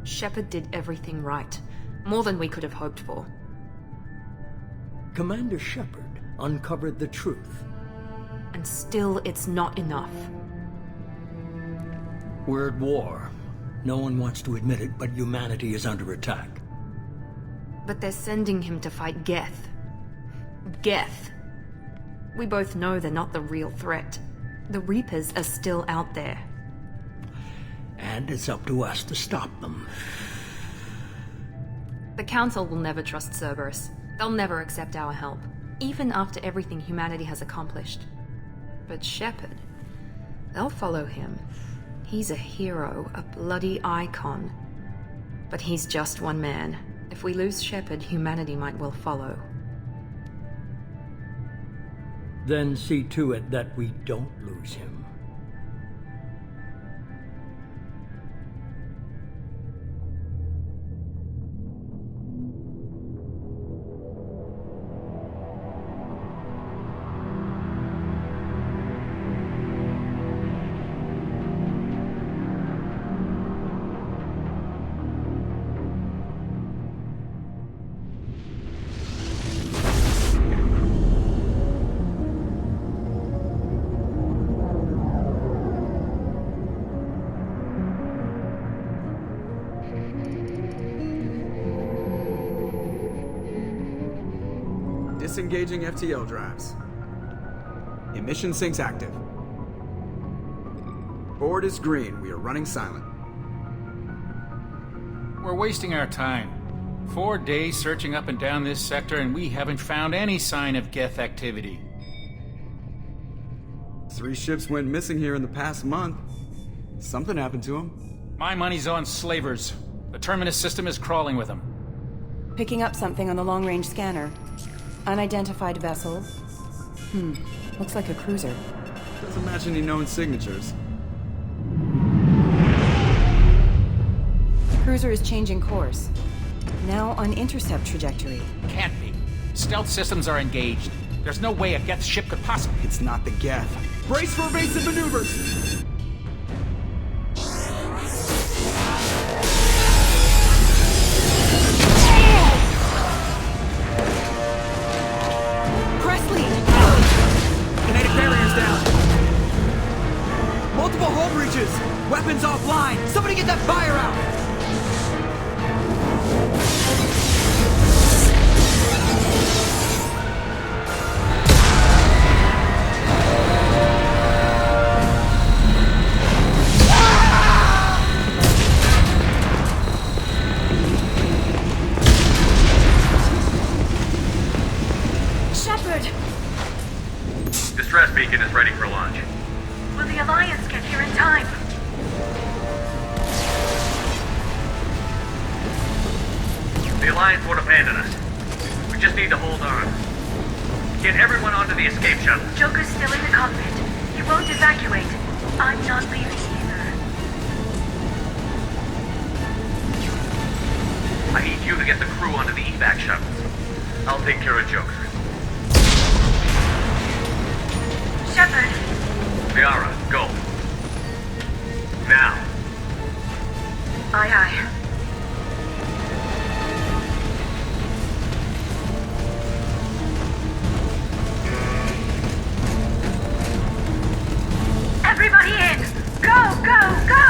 Shepard did everything right. More than we could have hoped for. Commander Shepard uncovered the truth. And still, it's not enough. We're at war. No one wants to admit it, but humanity is under attack. But they're sending him to fight Geth. Geth. We both know they're not the real threat. The Reapers are still out there. And it's up to us to stop them. The Council will never trust Cerberus. They'll never accept our help, even after everything humanity has accomplished. But Shepard, they'll follow him. He's a hero, a bloody icon. But he's just one man. If we lose Shepard, humanity might well follow. Then see to it that we don't lose him. Disengaging FTL drives. Emission sinks active. Board is green. We are running silent. We're wasting our time. 4 days searching up and down this sector, and we haven't found any sign of Geth activity. 3 ships went missing here in the past month. Something happened to them. My money's on slavers. The Terminus system is crawling with them. Picking up something on the long-range scanner. Unidentified vessel. Looks like a cruiser. Doesn't match any known signatures. Cruiser is changing course. Now on intercept trajectory. Can't be. Stealth systems are engaged. There's no way a Geth ship could possibly... It's not the Geth. Brace for evasive maneuvers! Multiple hull breaches! Weapons offline! Somebody get that fire out! Shepard! Distress beacon is ready for launch. Will the Alliance get here in time? The Alliance won't abandon us. We just need to hold on. Get everyone onto the escape shuttle. Joker's still in the cockpit. He won't evacuate. I'm not leaving either. I need you to get the crew onto the evac shuttles. I'll take care of Joker. Shepard! Liara, go. Now. Aye, aye. Everybody in! Go, go, go!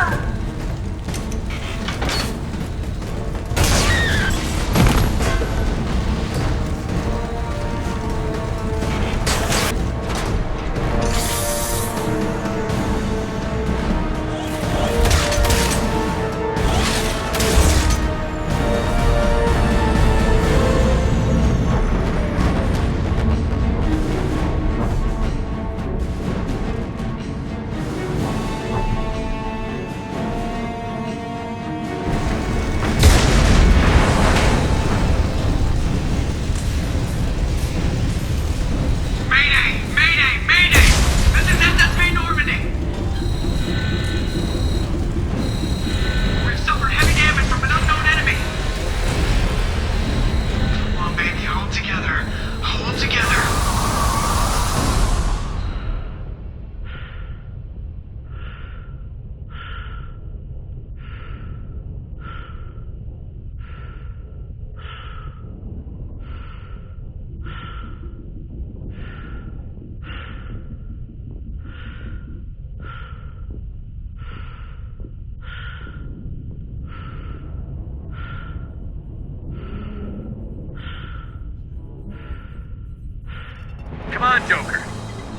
on, Joker.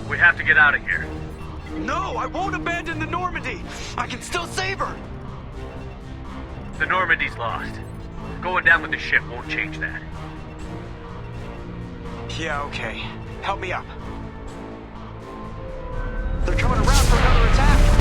We have to get out of here. No, I won't abandon the Normandy. I can still save her. The Normandy's lost. Going down with the ship won't change that. Yeah, okay. Help me up. They're coming around for another attack.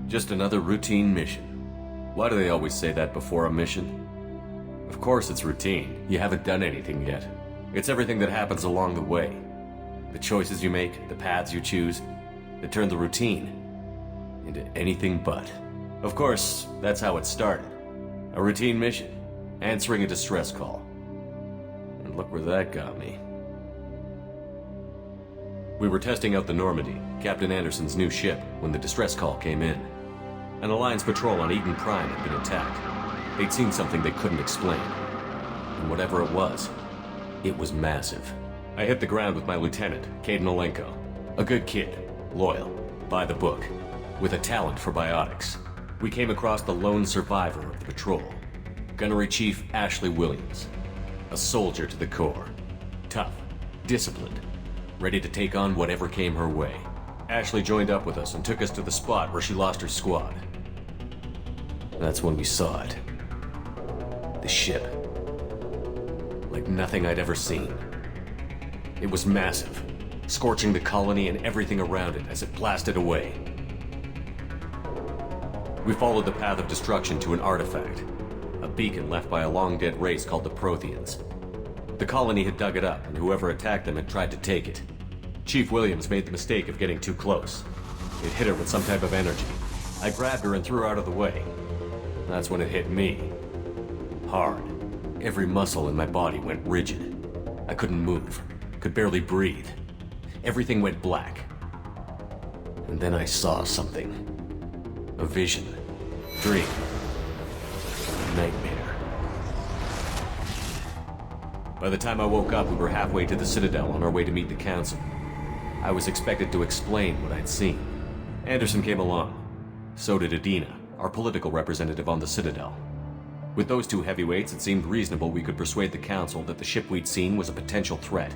Just another routine mission. Why do they always say that before a mission? Of course it's routine. You haven't done anything yet. It's everything that happens along the way. The choices you make, the paths you choose, that turn the routine into anything but. Of course, that's how it started. A routine mission, answering a distress call. And look where that got me. We were testing out the Normandy, Captain Anderson's new ship, when the distress call came in. An Alliance patrol on Eden Prime had been attacked. They'd seen something they couldn't explain. And whatever it was massive. I hit the ground with my lieutenant, Caden Olenko. A good kid, loyal, by the book, with a talent for biotics. We came across the lone survivor of the patrol, Gunnery Chief Ashley Williams. A soldier to the core. Tough, disciplined, ready to take on whatever came her way. Ashley joined up with us and took us to the spot where she lost her squad. That's when we saw it. The ship. Like nothing I'd ever seen. It was massive, scorching the colony and everything around it as it blasted away. We followed the path of destruction to an artifact, a beacon left by a long-dead race called the Protheans. The colony had dug it up, and whoever attacked them had tried to take it. Chief Williams made the mistake of getting too close. It hit her with some type of energy. I grabbed her and threw her out of the way. That's when it hit me. Hard. Every muscle in my body went rigid. I couldn't move, could barely breathe. Everything went black. And then I saw something. A vision. Dream. Nightmare. By the time I woke up, we were halfway to the Citadel on our way to meet the Council. I was expected to explain what I'd seen. Anderson came along. So did Adina, our political representative on the Citadel. With those two heavyweights, it seemed reasonable we could persuade the Council that the ship we'd seen was a potential threat,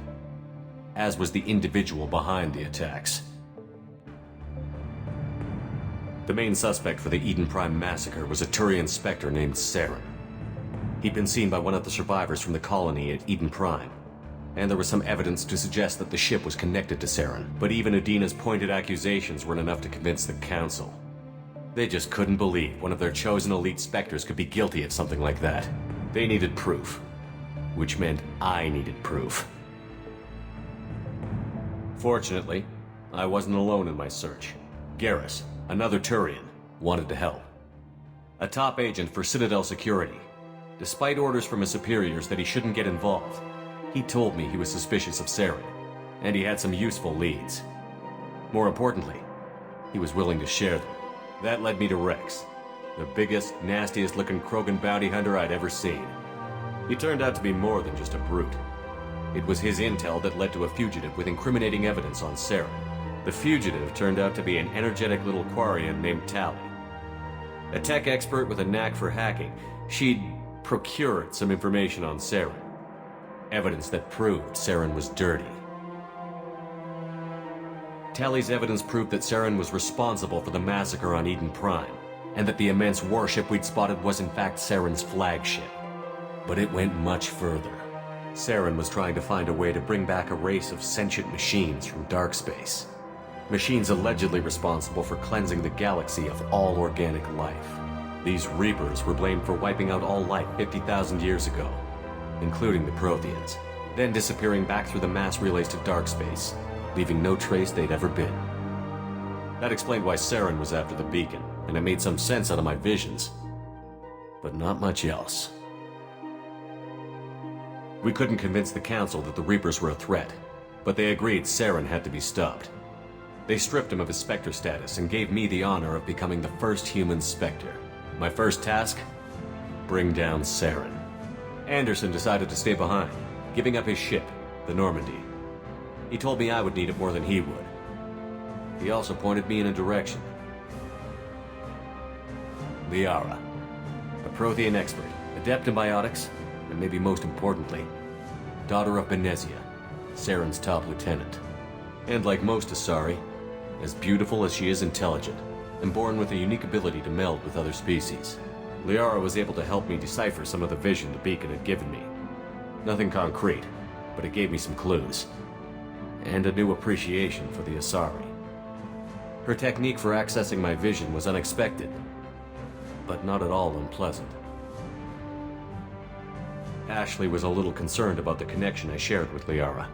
as was the individual behind the attacks. The main suspect for the Eden Prime massacre was a Turian Spectre named Saren. He'd been seen by one of the survivors from the colony at Eden Prime, and there was some evidence to suggest that the ship was connected to Saren, but even Adina's pointed accusations weren't enough to convince the Council. They just couldn't believe one of their chosen elite Spectres could be guilty of something like that. They needed proof, which meant I needed proof. Fortunately, I wasn't alone in my search. Garrus, another Turian, wanted to help. A top agent for Citadel Security. Despite orders from his superiors that he shouldn't get involved, he told me he was suspicious of Saren, and he had some useful leads. More importantly, he was willing to share them. That led me to Rex, the biggest, nastiest looking Krogan bounty hunter I'd ever seen. He turned out to be more than just a brute. It was his intel that led to a fugitive with incriminating evidence on Saren. The fugitive turned out to be an energetic little Quarian named Tally. A tech expert with a knack for hacking, she'd procured some information on Saren. Evidence that proved Saren was dirty. Tally's evidence proved that Saren was responsible for the massacre on Eden Prime, and that the immense warship we'd spotted was in fact Saren's flagship. But it went much further. Saren was trying to find a way to bring back a race of sentient machines from dark space. Machines allegedly responsible for cleansing the galaxy of all organic life. These Reapers were blamed for wiping out all life 50,000 years ago, including the Protheans, then disappearing back through the mass relays to dark space, leaving no trace they'd ever been. That explained why Saren was after the beacon, and it made some sense out of my visions, but not much else. We couldn't convince the Council that the Reapers were a threat, but they agreed Saren had to be stopped. They stripped him of his Spectre status and gave me the honor of becoming the first human Spectre. My first task? Bring down Saren. Anderson decided to stay behind, giving up his ship, the Normandy. He told me I would need it more than he would. He also pointed me in a direction. Liara, a Prothean expert, adept in biotics, and maybe most importantly, daughter of Benezia, Saren's top lieutenant. And like most Asari, as beautiful as she is intelligent, and born with a unique ability to meld with other species. Liara was able to help me decipher some of the vision the beacon had given me. Nothing concrete, but it gave me some clues. And a new appreciation for the Asari. Her technique for accessing my vision was unexpected, but not at all unpleasant. Ashley was a little concerned about the connection I shared with Liara.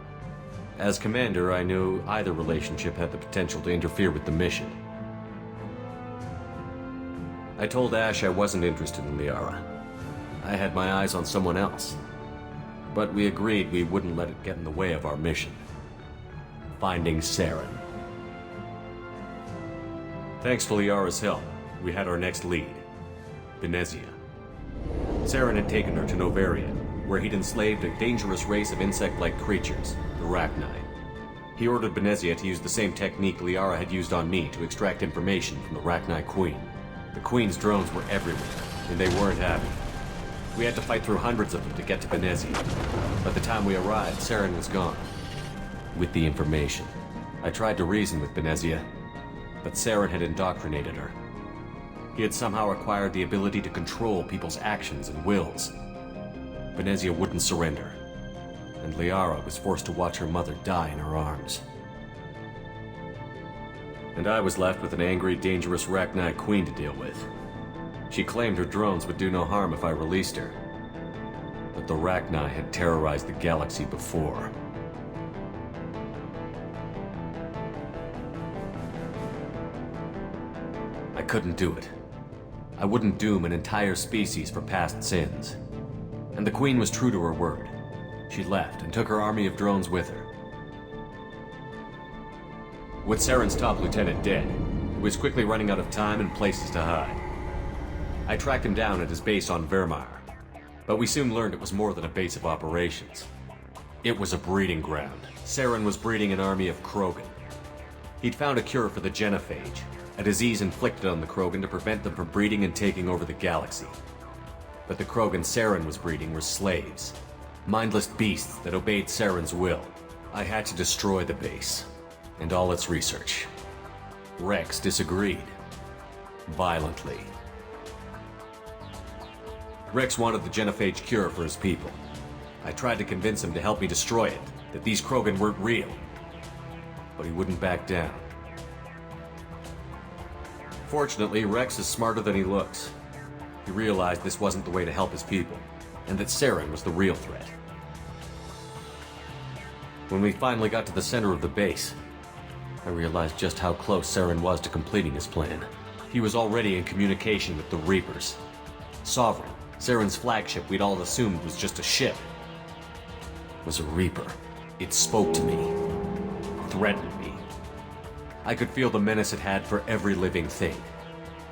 As commander, I knew either relationship had the potential to interfere with the mission. I told Ash I wasn't interested in Liara. I had my eyes on someone else. But we agreed we wouldn't let it get in the way of our mission. Finding Saren. Thanks to Liara's help, we had our next lead. Benezia. Saren had taken her to Novaria, where he'd enslaved a dangerous race of insect-like creatures, the Rachni. He ordered Benezia to use the same technique Liara had used on me to extract information from the Rachni Queen. The Queen's drones were everywhere, and they weren't happy. We had to fight through hundreds of them to get to Benezia. By the time we arrived, Saren was gone. With the information. I tried to reason with Benezia, but Saren had indoctrinated her. He had somehow acquired the ability to control people's actions and wills. Benezia wouldn't surrender, and Liara was forced to watch her mother die in her arms. And I was left with an angry, dangerous Rachni Queen to deal with. She claimed her drones would do no harm if I released her. But the Rachni had terrorized the galaxy before. I couldn't do it. I wouldn't doom an entire species for past sins. And the Queen was true to her word. She left and took her army of drones with her. With Saren's top lieutenant dead, he was quickly running out of time and places to hide. I tracked him down at his base on Vermeer, but we soon learned it was more than a base of operations. It was a breeding ground. Saren was breeding an army of Krogan. He'd found a cure for the genophage, a disease inflicted on the Krogan to prevent them from breeding and taking over the galaxy. But the Krogan Saren was breeding were slaves, mindless beasts that obeyed Saren's will. I had to destroy the base, and all its research. Rex disagreed. Violently. Rex wanted the genophage cure for his people. I tried to convince him to help me destroy it, that these Krogan weren't real. But he wouldn't back down. Fortunately, Rex is smarter than he looks. He realized this wasn't the way to help his people, and that Saren was the real threat. When we finally got to the center of the base, I realized just how close Saren was to completing his plan. He was already in communication with the Reapers. Sovereign, Saren's flagship we'd all assumed was just a ship, was a Reaper. It spoke to me, threatened me. I could feel the menace it had for every living thing.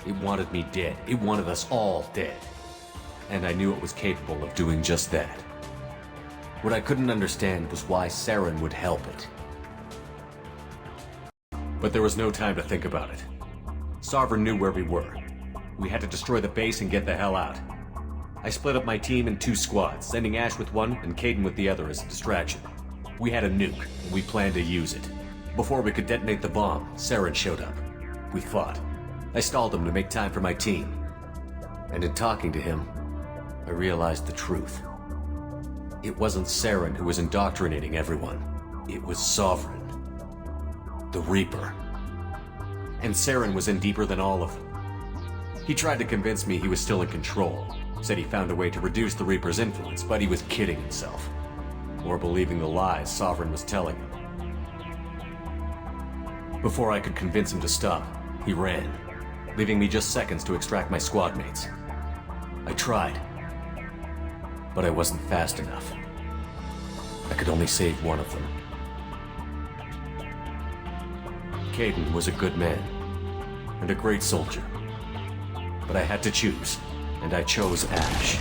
It wanted me dead. It wanted us all dead. And I knew it was capable of doing just that. What I couldn't understand was why Saren would help it. But there was no time to think about it. Sovereign knew where we were. We had to destroy the base and get the hell out. I split up my team in 2 squads, sending Ash with one and Caden with the other as a distraction. We had a nuke, and we planned to use it. Before we could detonate the bomb, Saren showed up. We fought. I stalled him to make time for my team. And in talking to him, I realized the truth. It wasn't Saren who was indoctrinating everyone. It was Sovereign. The Reaper. And Saren was in deeper than all of them. He tried to convince me he was still in control. Said he found a way to reduce the Reaper's influence, but he was kidding himself. Or believing the lies Sovereign was telling him. Before I could convince him to stop, he ran, leaving me just seconds to extract my squad mates. I tried, but I wasn't fast enough. I could only save one of them. Caden was a good man, and a great soldier. But I had to choose, and I chose Ash.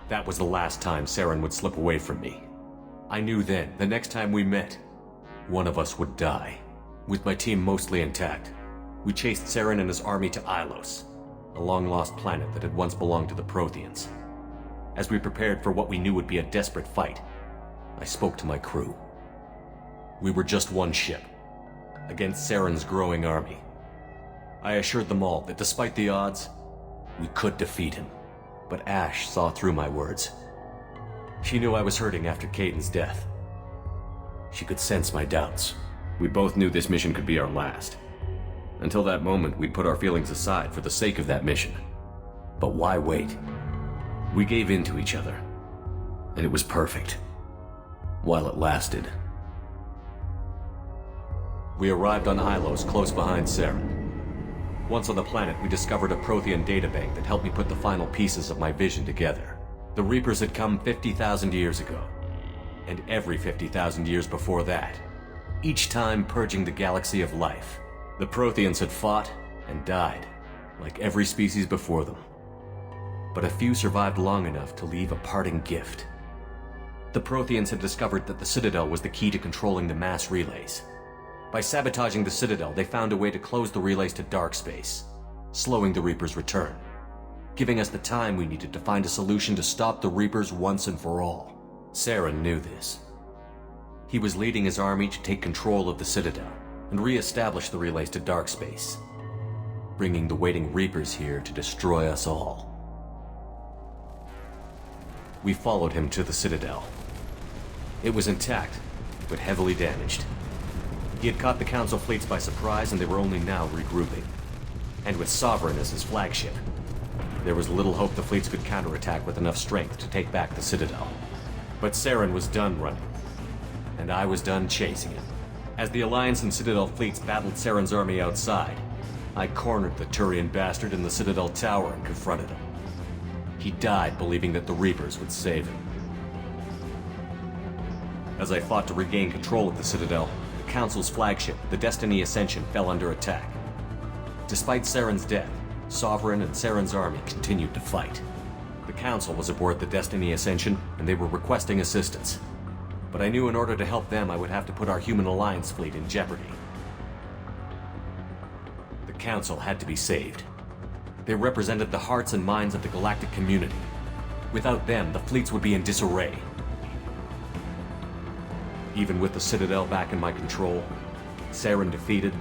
That was the last time Saren would slip away from me. I knew then, the next time we met, one of us would die. With my team mostly intact, we chased Saren and his army to Ilos, a long-lost planet that had once belonged to the Protheans. As we prepared for what we knew would be a desperate fight, I spoke to my crew. We were just one ship, against Saren's growing army. I assured them all that despite the odds, we could defeat him. But Ash saw through my words. She knew I was hurting after Caden's death. She could sense my doubts. We both knew this mission could be our last. Until that moment, we'd put our feelings aside for the sake of that mission. But why wait? We gave in to each other. And it was perfect. While it lasted. We arrived on Ilos, close behind Saren. Once on the planet, we discovered a Prothean databank that helped me put the final pieces of my vision together. The Reapers had come 50,000 years ago. And every 50,000 years before that. Each time purging the galaxy of life. The Protheans had fought and died, like every species before them. But a few survived long enough to leave a parting gift. The Protheans had discovered that the Citadel was the key to controlling the mass relays. By sabotaging the Citadel, they found a way to close the relays to dark space, slowing the Reapers' return, giving us the time we needed to find a solution to stop the Reapers once and for all. Saren knew this. He was leading his army to take control of the Citadel and re-establish the relays to dark space, bringing the waiting Reapers here to destroy us all. We followed him to the Citadel. It was intact, but heavily damaged. He had caught the Council fleets by surprise, and they were only now regrouping. And with Sovereign as his flagship, there was little hope the fleets could counterattack with enough strength to take back the Citadel. But Saren was done running, and I was done chasing him. As the Alliance and Citadel fleets battled Saren's army outside, I cornered the Turian bastard in the Citadel tower and confronted him. He died believing that the Reapers would save him. As I fought to regain control of the Citadel, the Council's flagship, the Destiny Ascension, fell under attack. Despite Saren's death, Sovereign and Saren's army continued to fight. The Council was aboard the Destiny Ascension, and they were requesting assistance. But I knew in order to help them, I would have to put our Human Alliance fleet in jeopardy. The Council had to be saved. They represented the hearts and minds of the galactic community. Without them, the fleets would be in disarray. Even with the Citadel back in my control, Saren defeated,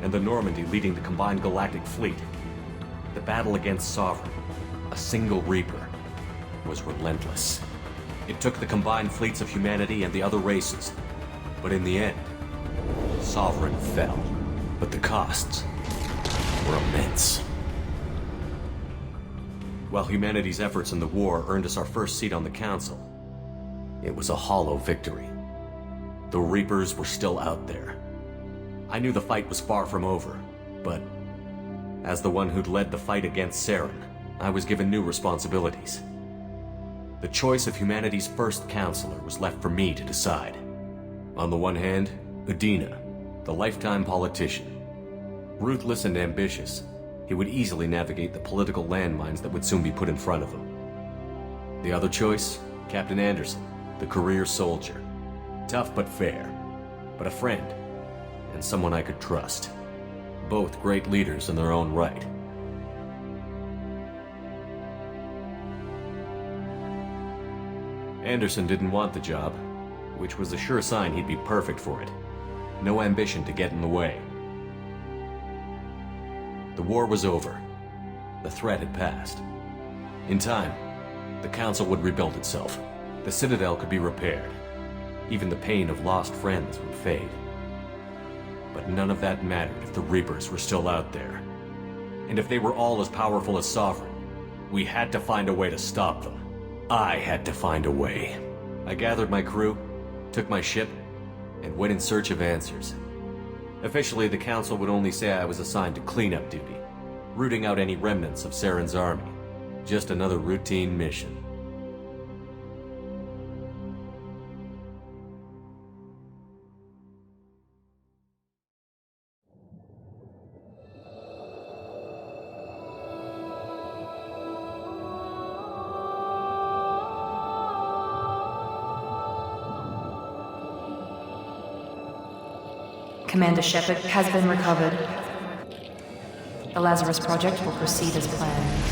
and the Normandy leading the combined galactic fleet, the battle against Sovereign, a single Reaper, was relentless. It took the combined fleets of humanity and the other races, but in the end, Sovereign fell. But the costs were immense. While humanity's efforts in the war earned us our first seat on the Council, it was a hollow victory. The Reapers were still out there. I knew the fight was far from over, But as the one who'd led the fight against Saren, I was given new responsibilities. The choice of humanity's first counselor was left for me to decide. On the one hand, Udina, the lifetime politician. Ruthless and ambitious, he would easily navigate the political landmines that would soon be put in front of him. The other choice, Captain Anderson, the career soldier. Tough but fair, but a friend, and someone I could trust. Both great leaders in their own right. Anderson didn't want the job, which was a sure sign he'd be perfect for it. No ambition to get in the way. The war was over. The threat had passed. In time, the Council would rebuild itself. The Citadel could be repaired. Even the pain of lost friends would fade. But none of that mattered if the Reapers were still out there. And if they were all as powerful as Sovereign, we had to find a way to stop them. I had to find a way. I gathered my crew, took my ship, and went in search of answers. Officially, the Council would only say I was assigned to cleanup duty, rooting out any remnants of Saren's army. Just another routine mission. Commander Shepard has been recovered. The Lazarus Project will proceed as planned.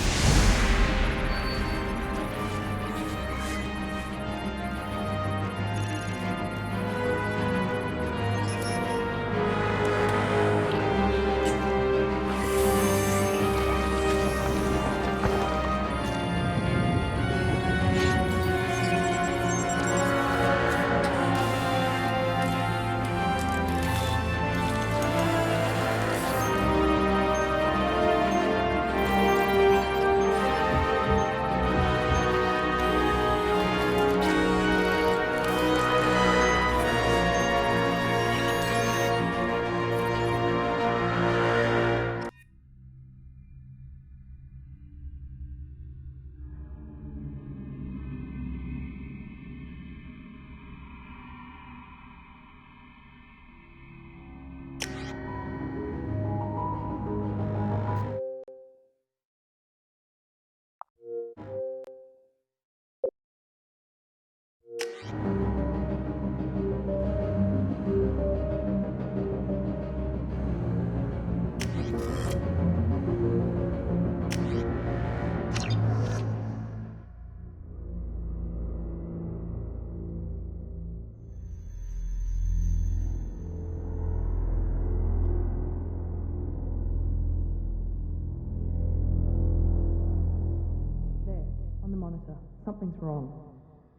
Something's wrong.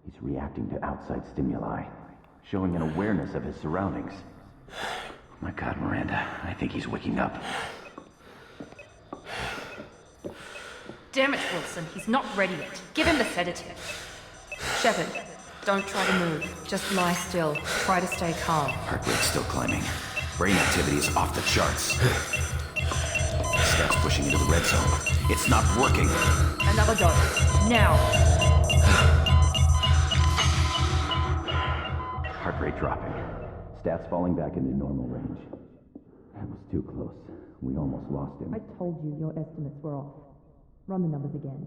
He's reacting to outside stimuli, showing an awareness of his surroundings. My God, Miranda, I think he's waking up. Damn it, Wilson, he's not ready yet. Give him the sedative. Shepard, don't try to move. Just lie still. Try to stay calm. Heart rate's still climbing. Brain activity is off the charts. Steps pushing into the red zone. It's not working. Another dose. Now. Heart rate dropping. Stats falling back into normal range. That was too close. We almost lost him. I told you your estimates were off. Run the numbers again.